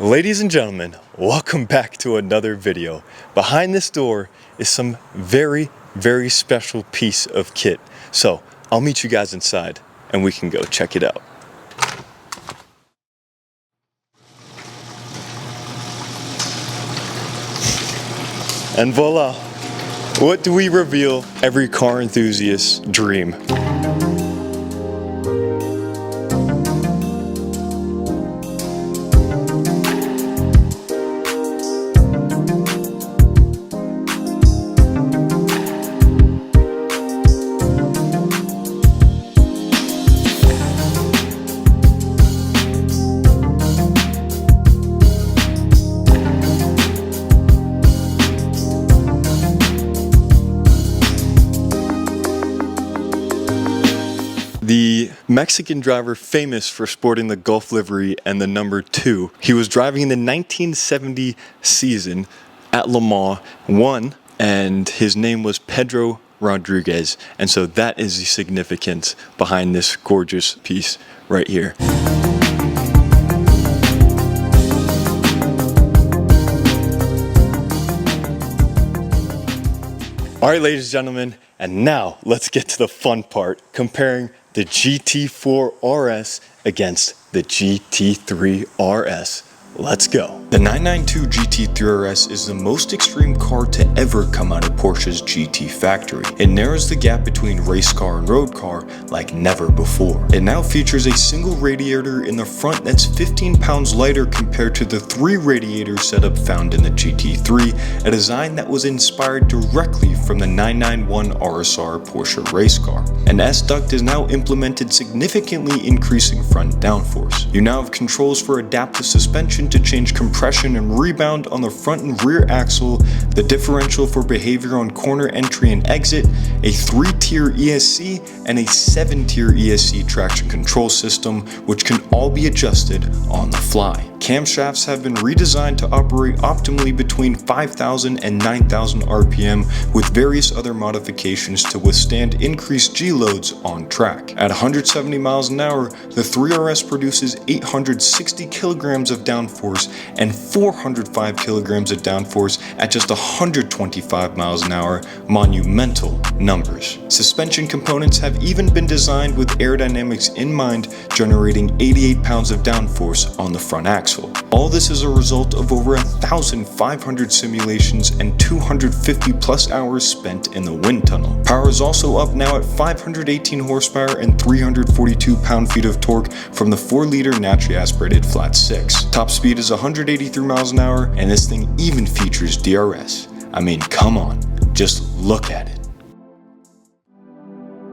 Ladies and gentlemen, welcome back to another video. Behind this door is some very special piece of kit. So I'll meet you guys inside and we can go check it out. And voila, what do we reveal? Every car enthusiast's dream. The Mexican driver famous for sporting the Gulf livery and the number 2. He was driving in the 1970 season at Le Mans, won, and his name was Pedro Rodriguez. And so that is the significance behind this gorgeous piece right here. All right, ladies and gentlemen, and now let's get to the fun part, comparing the GT4 RS against the GT3 RS. Let's go. The 992 GT3 RS is the most extreme car to ever come out of Porsche's GT factory. It narrows the gap between race car and road car like never before. It now features a single radiator in the front that's 15 pounds lighter compared to the 3 radiator setup found in the GT3, a design that was inspired directly from the 991 RSR Porsche race car. An S-duct is now implemented, significantly increasing front downforce. You now have controls for adaptive suspension to change compression and rebound on the front and rear axle, the differential for behavior on corner entry and exit, a 3-tier ESC, and a 7-tier ESC traction control system, which can all be adjusted on the fly. Camshafts have been redesigned to operate optimally between 5,000 and 9,000 RPM, with various other modifications to withstand increased G-loads on track. At 170 miles an hour, the 3RS produces 860 kilograms of downforce and 405 kilograms of downforce at just 125 miles an hour, monumental numbers. Suspension components have even been designed with aerodynamics in mind, generating 88 pounds of downforce on the front axle. All this is a result of over 1,500 simulations and 250 plus hours spent in the wind tunnel. Power is also up now at 518 horsepower and 342 pound-feet of torque from the 4-liter naturally aspirated flat 6. Top speed is 183 miles an hour, and this thing even features DRS. I mean, come on, just look at it.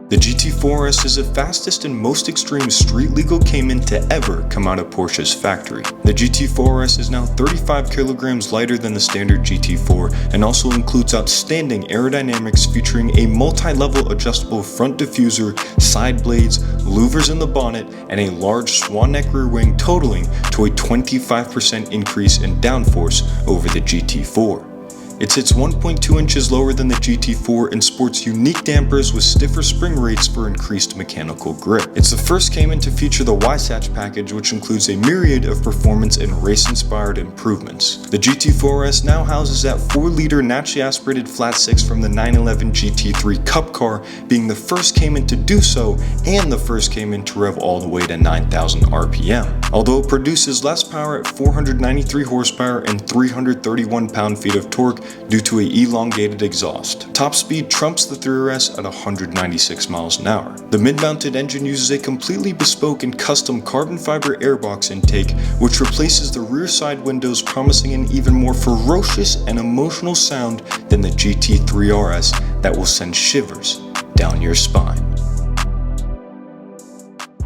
The GT4 RS is the fastest and most extreme street-legal Cayman to ever come out of Porsche's factory. The GT4 RS is now 35 kilograms lighter than the standard GT4 and also includes outstanding aerodynamics, featuring a multi-level adjustable front diffuser, side blades, louvers in the bonnet, and a large swan neck rear wing, totaling to a 25% increase in downforce over the GT4. It sits 1.2 inches lower than the GT4 and sports unique dampers with stiffer spring rates for increased mechanical grip. It's the first Cayman to feature the Wasatch package, which includes a myriad of performance and race-inspired improvements. The GT4 RS now houses that 4-liter naturally aspirated flat 6 from the 911 GT3 Cup car, being the first Cayman to do so and the first Cayman to rev all the way to 9,000 RPM. Although it produces less power at 493 horsepower and 331 pound-feet of torque, due to an elongated exhaust. Top speed trumps the 3RS at 196 miles an hour. The mid-mounted engine uses a completely bespoke and custom carbon fiber airbox intake, which replaces the rear side windows, promising an even more ferocious and emotional sound than the GT3 RS that will send shivers down your spine.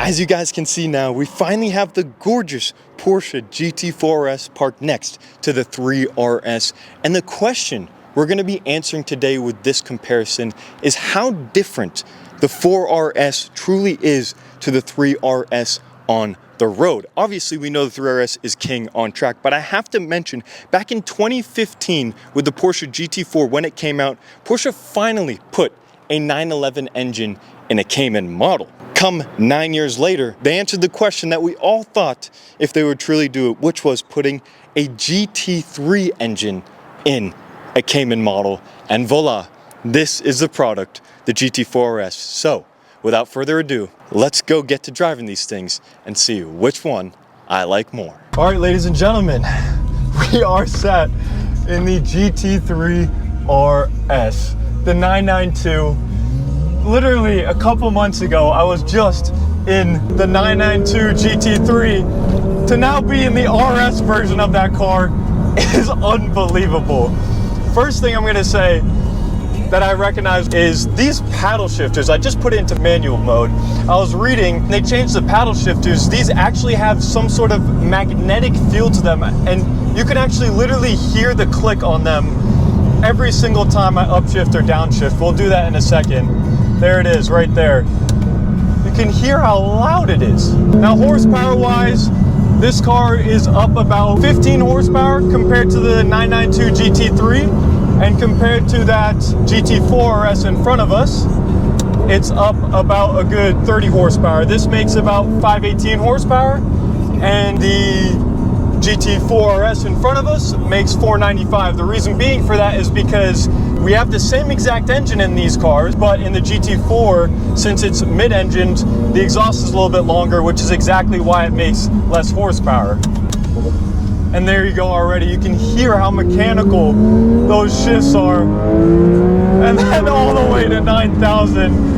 As you guys can see now, we finally have the gorgeous Porsche GT4 RS parked next to the 3RS. And the question we're going to be answering today with this comparison is how different the 4RS truly is to the 3RS on the road. Obviously, we know the 3RS is king on track, but I have to mention, back in 2015 with the Porsche GT4, when it came out, Porsche finally put a 911 engine in a Cayman model. Come 9 years later, they answered the question that we all thought if they would truly do it, which was putting a GT3 engine in a Cayman model. And voila, this is the product, the GT4 RS. So, without further ado, let's go get to driving these things and see which one I like more. All right, ladies and gentlemen, we are set in the GT3 RS, the 992. Literally a couple months ago, I was just in the 992 GT3. To now be in the RS version of that car is unbelievable. First thing I'm gonna say that I recognize is these paddle shifters. I just put it into manual mode. I was reading, they changed the paddle shifters. These actually have some sort of magnetic feel to them, and you can actually literally hear the click on them every single time I upshift or downshift. We'll do that in a second. There it is, right there. You can hear how loud it is. Now, horsepower-wise, this car is up about 15 horsepower compared to the 992 GT3, and compared to that GT4 RS in front of us, it's up about a good 30 horsepower. This makes about 518 horsepower, and the GT4 RS in front of us makes 495. The reason being for that is because we have the same exact engine in these cars, but in the GT4, since it's mid-engined, the exhaust is a little bit longer, which is exactly why it makes less horsepower. And there you go already. You can hear how mechanical those shifts are. And then all the way to 9,000.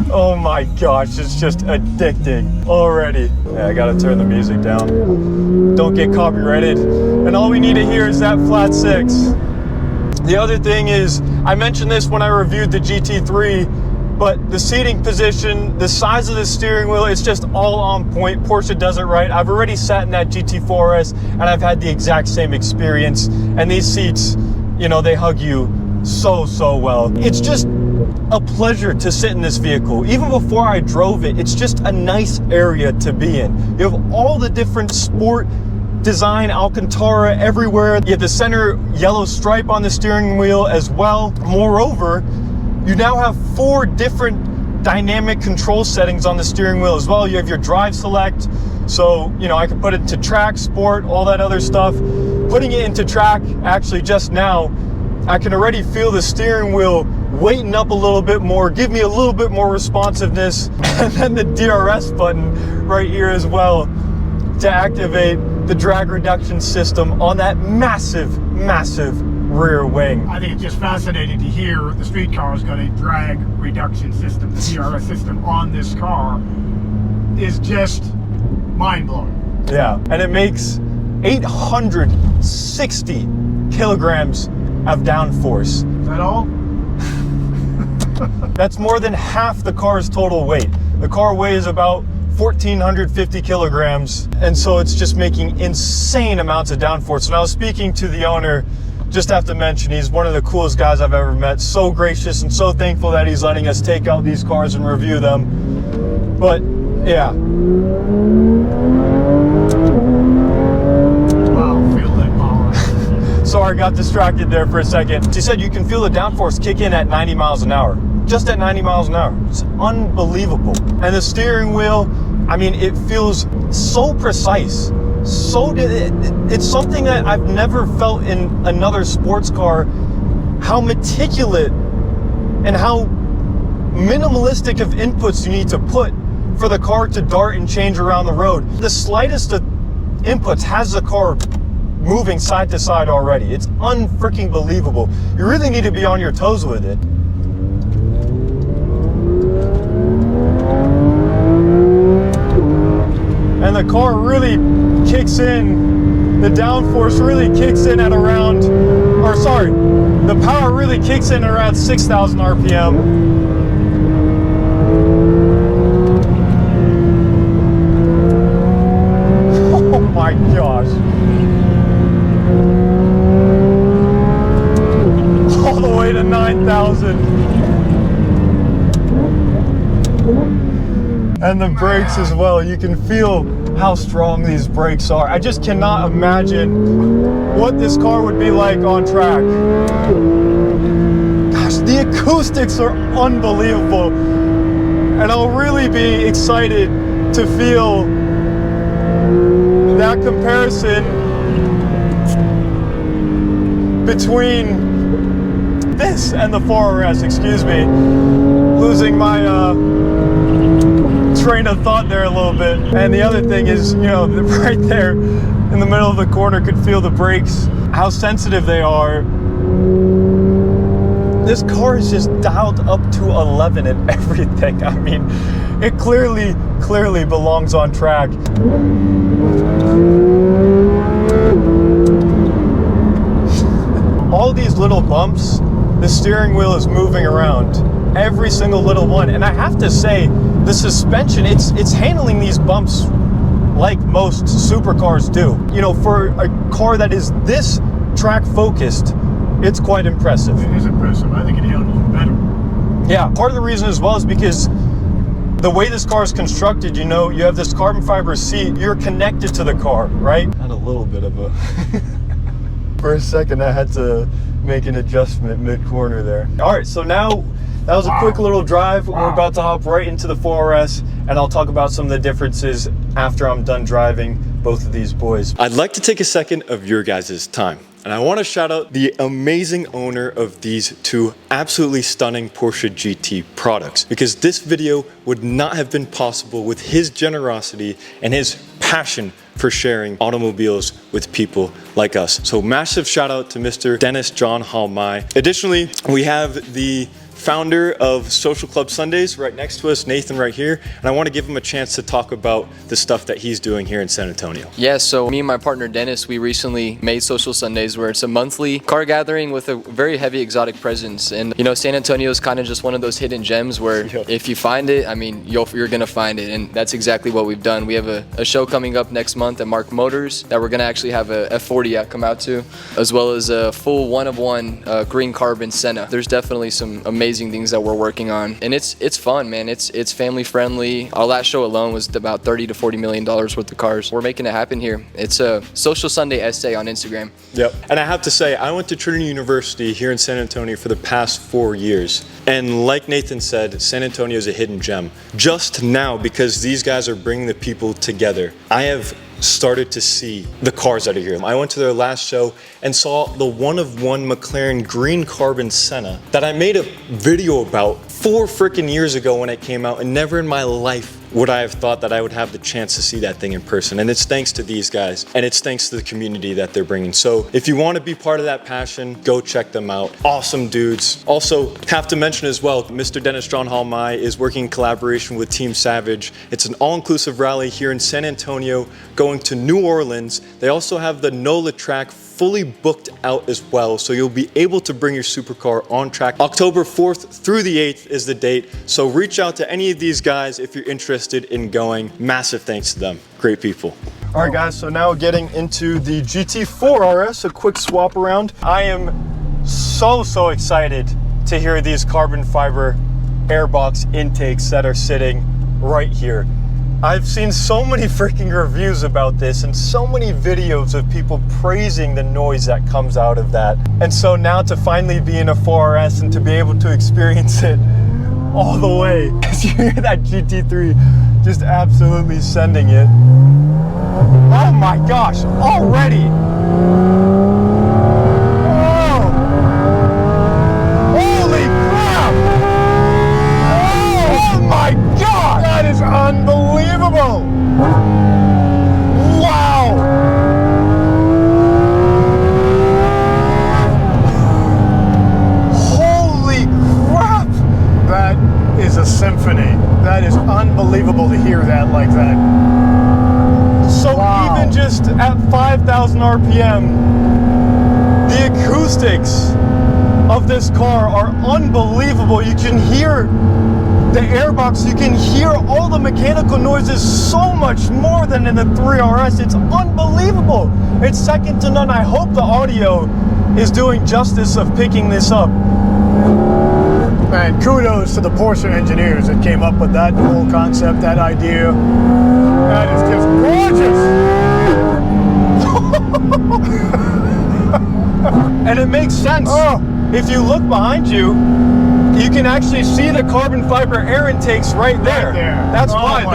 Oh my gosh, it's just addicting already. Yeah, I gotta turn the music down. Don't get copyrighted. And all we need to hear is that flat 6. The other thing is, I mentioned this when I reviewed the GT3, but the seating position, the size of the steering wheel, it's just all on point. Porsche does it right. I've already sat in that GT4 RS and I've had the exact same experience. And these seats, you know, they hug you so well. It's just a pleasure to sit in this vehicle. Even before I drove it, it's just a nice area to be in. You have all the different sport design, Alcantara everywhere. You have the center yellow stripe on the steering wheel as well. Moreover, you now have 4 different dynamic control settings on the steering wheel as well. You have your drive select, so you know I can put it to track, sport, all that other stuff. Putting it into track, actually just now, I can already feel the steering wheel weighting up a little bit more, give me a little bit more responsiveness. And then the DRS button right here as well to activate the drag reduction system on that massive rear wing. I think it's just fascinating to hear the street car's got a drag reduction system. The DRS system on this car is just mind-blowing. Yeah, and it makes 860 kilograms of downforce. Is that all? That's more than half the car's total weight. The car weighs about 1,450 kilograms, and so it's just making insane amounts of downforce. And I was speaking to the owner, just have to mention, he's one of the coolest guys I've ever met. So gracious and so thankful that he's letting us take out these cars and review them. But yeah. Wow, feel that power. Sorry, I got distracted there for a second. She said you can feel the downforce kick in at 90 miles an hour. Just at 90 miles an hour. It's unbelievable. And the steering wheel, I mean, it feels so precise. It's something that I've never felt in another sports car, how meticulous and how minimalistic of inputs you need to put for the car to dart and change around the road. The slightest of inputs has the car moving side to side already. It's unfreaking believable. You really need to be on your toes with it. And the car really kicks in, the downforce really kicks in at around, or sorry, the power really kicks in around 6,000 RPM. Oh my gosh. All the way to 9,000. And the brakes as well. You can feel how strong these brakes are. I just cannot imagine what this car would be like on track. Gosh, the acoustics are unbelievable. and I'll really be excited to feel that comparison between this and the 4RS, excuse me. Losing my train of thought there a little bit. And the other thing is, you know, right there in the middle of the corner, could feel the brakes, how sensitive they are. This car is just dialed up to 11 and everything. I mean, it clearly belongs on track. All these little bumps, the steering wheel is moving around. Every single little one. And I have to say, the suspension, it's handling these bumps like most supercars do. You know, for a car that is this track focused, it's quite impressive. It is impressive. I think it handles better. Yeah, part of the reason as well is because the way this car is constructed, you know, you have this carbon fiber seat, you're connected to the car, right? Had a little bit of a... For a second, I had to make an adjustment mid-corner there. All right, so now that was a quick little drive. We're about to hop right into the 4RS, and I'll talk about some of the differences after I'm done driving both of these boys. I'd like to take a second of your guys' time, and I want to shout out the amazing owner of these two absolutely stunning Porsche GT products, because this video would not have been possible with his generosity and his passion for sharing automobiles with people like us. So massive shout out to Mr. Dennis John Halmai. Additionally, we have the founder of Social Club Sundays right next to us, Nathan right here, and I want to give him a chance to talk about the stuff that he's doing here in San Antonio. Yeah, so me and my partner Dennis, we recently made Social Sundays, where it's a monthly car gathering with a very heavy exotic presence. And you know, San Antonio is kind of just one of those hidden gems where if you find it, I mean, you're gonna find it, and that's exactly what we've done. We have a show coming up next month at Mark Motors that we're gonna actually have a F40 come out to, as well as a full one-of-one green carbon Senna. There's definitely some amazing things that we're working on, and it's fun, man. It's family friendly. Our last show alone was about $30 to $40 million worth of cars. We're making it happen here. It's a Social Sunday essay on Instagram. Yep. And I have to say, I went to Trinity University here in San Antonio for the past 4 years, and like Nathan said, San Antonio is a hidden gem. Just now, because these guys are bringing the people together, I have started to see the cars that are here. I went to their last show and saw the one-of-one McLaren green carbon Senna that I made a video about 4 freaking years ago when it came out, and never in my life would I have thought that I would have the chance to see that thing in person. And it's thanks to these guys, and it's thanks to the community that they're bringing. So if you want to be part of that passion, go check them out. Awesome dudes. Also, have to mention as well, Mr. Dennis John Halmai is working in collaboration with Team Savage. It's an all-inclusive rally here in San Antonio going to New Orleans. They also have the NOLA track fully booked out as well, so you'll be able to bring your supercar on track. October 4th through the 8th is the date, so reach out to any of these guys if you're interested in going. Massive thanks to them. Great people. All right, guys, so now getting into the GT4 RS, a quick swap around. I am so excited to hear these carbon fiber airbox intakes that are sitting right here. I've seen so many freaking reviews about this and so many videos of people praising the noise that comes out of that. And so now to finally be in a 4RS and to be able to experience it all the way, because you hear that GT3 just absolutely sending it. Oh my gosh, already! Oh! Holy crap! Oh my god! That is unbelievable! Wow! Holy crap! That is a symphony. That is unbelievable to hear that like that. So even just at 5,000 RPM, the acoustics of this car are unbelievable. You can hear the airbox, you can hear all the mechanical noises so much more than in the 3RS. It's unbelievable. It's second to none. I hope the audio is doing justice of picking this up. Man, kudos to the Porsche engineers that came up with that whole concept, that idea. That is just gorgeous. And it makes sense. Oh. If you look behind you, you can actually see the carbon fiber air intakes right there. That's why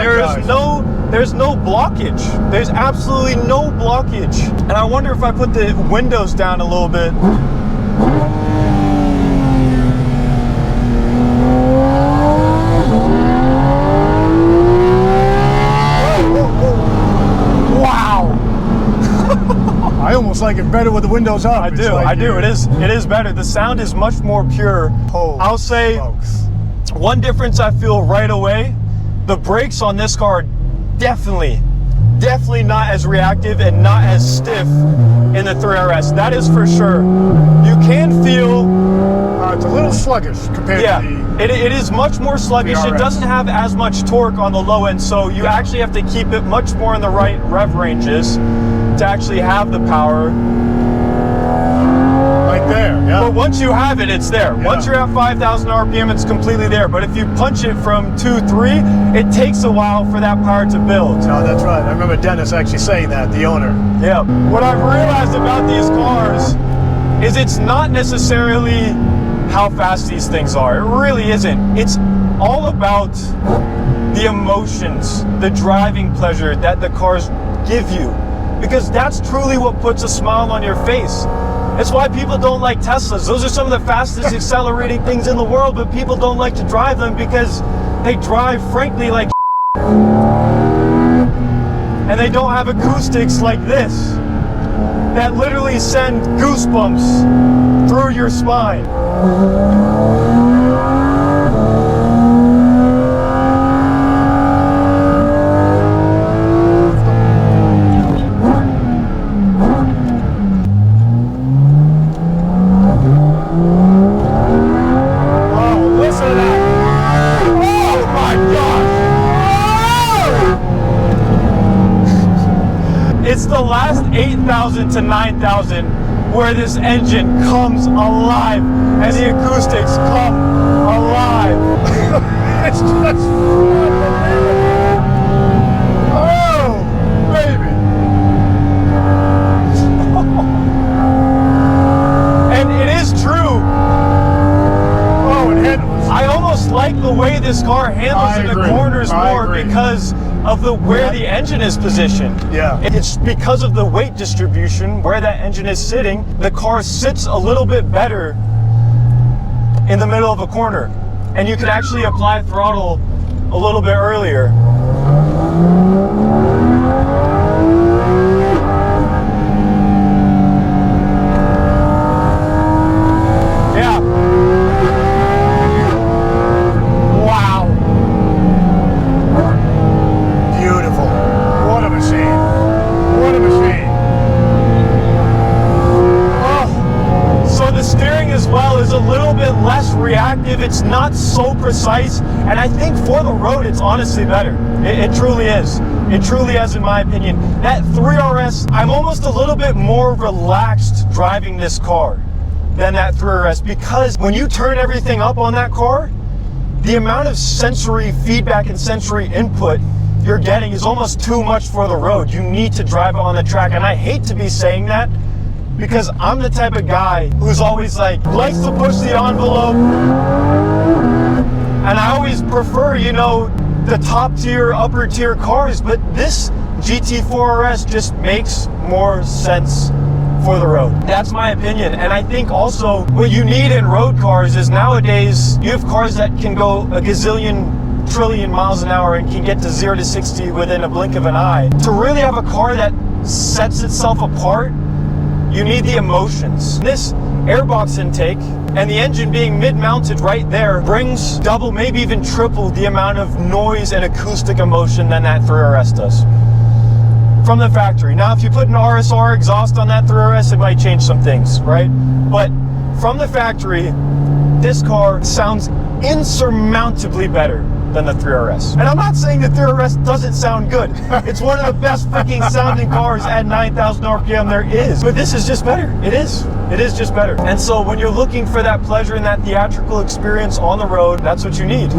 there's no blockage. There's absolutely no blockage. And I wonder if I put the windows down a little bit. Wow. I almost like it better with the windows up. I do. It is better. The sound is much more pure. I'll say one difference I feel right away, the brakes on this car are definitely not as reactive and not as stiff in the 3 RS. That is for sure. You can feel it's a little sluggish compared to the it is much more sluggish. It doesn't have as much torque on the low end, so you actually have to keep it much more in the right rev ranges to actually have the power. Right there, yeah. But once you have it, it's there. Yeah. Once you're at 5,000 RPM, it's completely there. But if you punch it from 2.3, it takes a while for that power to build. No, that's right. I remember Dennis actually saying that, the owner. Yeah. What I've realized about these cars is it's not necessarily how fast these things are. It really isn't. It's all about the emotions, the driving pleasure that the cars give you. Because that's truly what puts a smile on your face. It's why people don't like Teslas. Those are some of the fastest accelerating things in the world, but people don't like to drive them because they drive, frankly, like and they don't have acoustics like this that literally send goosebumps through your spine. It's the last 8,000 to 9,000 where this engine comes alive and the acoustics come alive. It's just unbelievable. Oh, baby. And it is true. Oh, it handles. I almost like the way this car handles in the corners more because of where the engine is positioned. Yeah. It's because of the weight distribution, where that engine is sitting, the car sits a little bit better in the middle of a corner. And you can actually apply throttle a little bit earlier. Yeah. Wow. Beautiful. What a machine. What a machine. Oh. So the steering as well is a little bit less reactive. It's not so precise. And I think for the road, it's honestly better. It truly is. It truly is, in my opinion. That 3 RS, I'm almost a little bit more relaxed driving this car than that 3 RS, because when you turn everything up on that car, the amount of sensory feedback and sensory input you're getting is almost too much for the road. You need to drive it on the track. And I hate to be saying that because I'm the type of guy who's always likes to push the envelope. And I always prefer, the top tier, upper tier cars, but this GT4 RS just makes more sense for the road. That's my opinion. And I think also what you need in road cars is nowadays you have cars that can go a gazillion trillion miles an hour and can get to 0 to 60 within a blink of an eye. To really have a car that sets itself apart, you need the emotions. This airbox intake and the engine being mid-mounted right there brings double, maybe even triple the amount of noise and acoustic emotion than that 3 RS does from the factory. Now, if you put an RSR exhaust on that 3 RS, it might change some things, right? But from the factory, this car sounds insurmountably better than the 3 RS. And I'm not saying the 3 RS doesn't sound good. It's one of the best freaking sounding cars at 9,000 RPM there is. But this is just better. It is. It is just better. And so when you're looking for that pleasure and that theatrical experience on the road, that's what you need.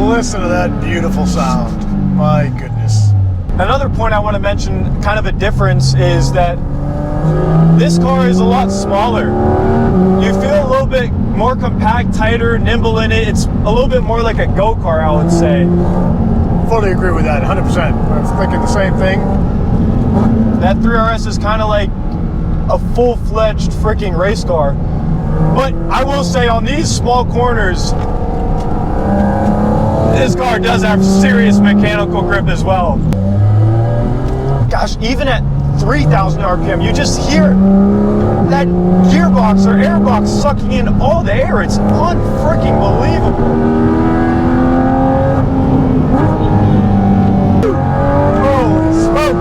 Listen to that beautiful sound. My goodness. Another point I want to mention, kind of a difference, is that this car is a lot smaller. You feel a little bit more compact, tighter, nimble in it. It's a little bit more like a go-kart, I would say. Fully agree with that, 100%. I was thinking the same thing. That 3RS is kind of like a full-fledged freaking race car. But I will say, on these small corners, this car does have serious mechanical grip as well. Gosh, even at 3,000 RPM, you just hear that gearbox or airbox sucking in all the air. It's unfreaking believable. Holy smoke!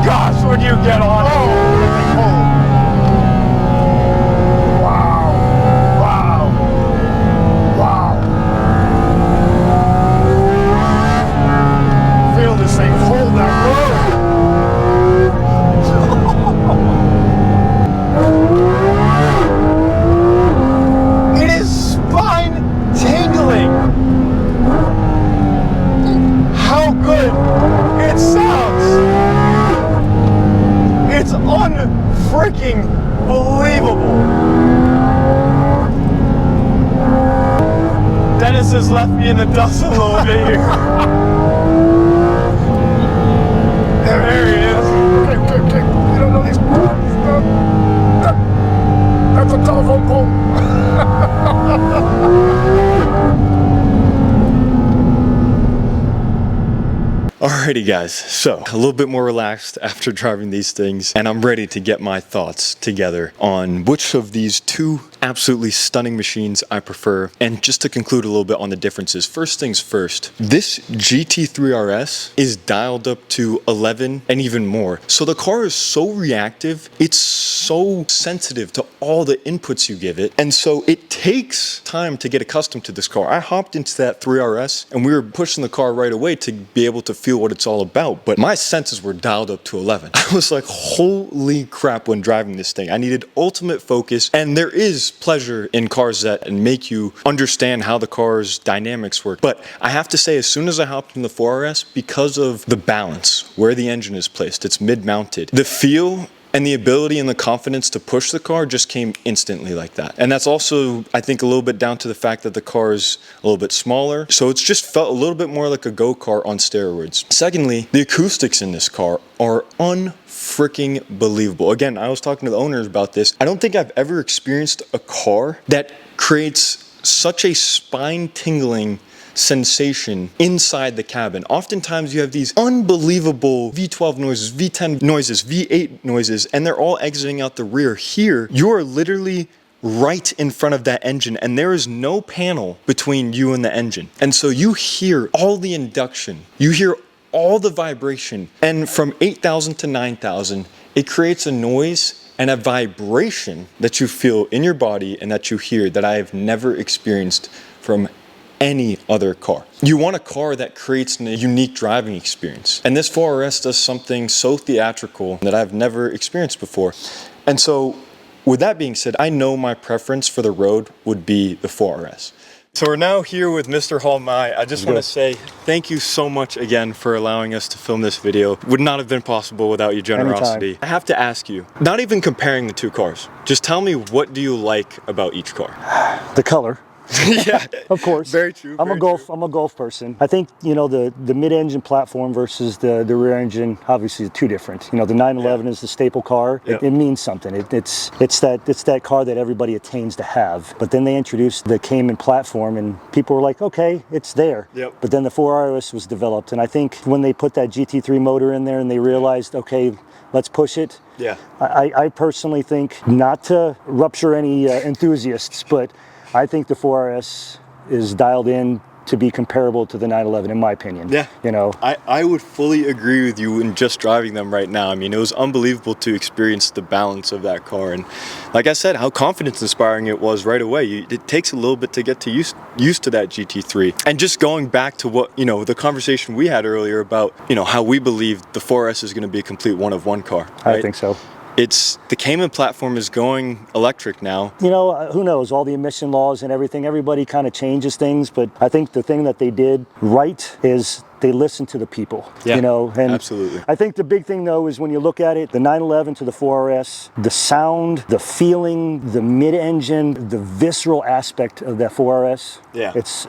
Gosh, when you get on it. Freaking believable. Dennis has left me in the dust a little bit here. There he is. Okay. You don't know these. That's a telephone pole. Alrighty guys, so a little bit more relaxed after driving these things, and I'm ready to get my thoughts together on which of these two absolutely stunning machines I prefer, and just to conclude a little bit on the differences. First things first, this GT3 RS is dialed up to 11 and even more. So the car is so reactive, it's so sensitive to all the inputs you give it, and so it takes time to get accustomed to this car. I hopped into that 3RS and we were pushing the car right away to be able to feel what it's all about, but my senses were dialed up to 11. I was like, holy crap, when driving this thing. I needed ultimate focus, and there is pleasure in cars that make you understand how the car's dynamics work. But I have to say, as soon as I hopped in the 4RS, because of the balance, where the engine is placed, it's mid-mounted, the feel and the ability and the confidence to push the car just came instantly like that. And that's also, I think, a little bit down to the fact that the car is a little bit smaller. So it's just felt a little bit more like a go-kart on steroids. Secondly, the acoustics in this car are unfreaking believable. Again, I was talking to the owners about this. I don't think I've ever experienced a car that creates such a spine-tingling sensation inside the cabin. Oftentimes you have these unbelievable V12 noises, V10 noises, V8 noises, and they're all exiting out the rear. Here, you're literally right in front of that engine, and there is no panel between you and the engine. And so you hear all the induction, you hear all the vibration, and from 8,000 to 9,000, it creates a noise and a vibration that you feel in your body and that you hear that I have never experienced from any other car. You want a car that creates a unique driving experience. And this 4RS does something so theatrical that I've never experienced before. And so with that being said, I know my preference for the road would be the 4RS. So we're now here with Mr. Hall Mai. I just want to say thank you so much again for allowing us to film this video. Would not have been possible without your generosity. Anytime. I have to ask you, not even comparing the two cars, just tell me, what do you like about each car? The color. Yeah, of course. Very true. I'm a golf person. I think, you know, the mid-engine platform versus the rear engine, obviously two different. You know, the 911 is the staple car. It means something. It's that car that everybody attains to have. But then they introduced the Cayman platform, and people were like, okay, it's there. But then the 4RS was developed, and I think when they put that GT3 motor in there and they realized, okay, let's push it. I personally think, not to rupture any enthusiasts, but I think the 4RS is dialed in to be comparable to the 911, in my opinion. You know, I would fully agree with you in just driving them right now. I mean, it was unbelievable to experience the balance of that car, and like I said, how confidence inspiring it was right away. It takes a little bit to get to used to that GT3. And just going back to what, you know, the conversation we had earlier about, you know, how we believe the 4S is going to be a complete one-of-one car, right? I think so. the Cayman platform is going electric now. You know, who knows, all the emission laws and everything, everybody kind of changes things, but I think the thing that they did right is they listen to the people, Yeah, you know, and absolutely. I think the big thing though is when you look at it, the 911 to the 4RS, the sound, the feeling, the mid-engine, the visceral aspect of that 4RS, Yeah. it's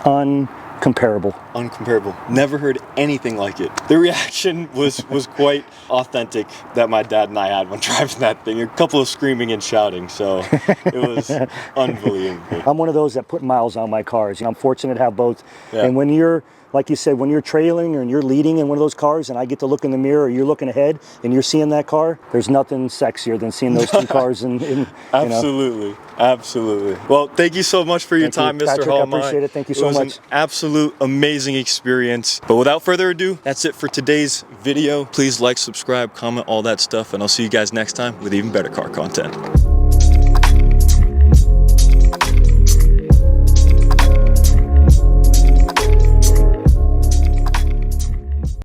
uncomparable. Uncomparable. Never heard anything like it. The reaction was quite authentic that my dad and I had when driving that thing. A couple of screaming and shouting, so it was unbelievable. I'm one of those that put miles on my cars. I'm fortunate to have both. Yeah. And when you're, like you said, when you're trailing and you're leading in one of those cars and I get to look in the mirror or you're looking ahead and you're seeing that car, there's nothing sexier than seeing those two cars in you know. Absolutely. Absolutely. Well, thank you so much for your time, Mr. Patrick, Hallmeyer. I appreciate it. Thank you so It was much. an absolute amazing experience. But without further ado, that's it for today's video. Please like, subscribe, comment, all that stuff, and I'll see you guys next time with even better car content.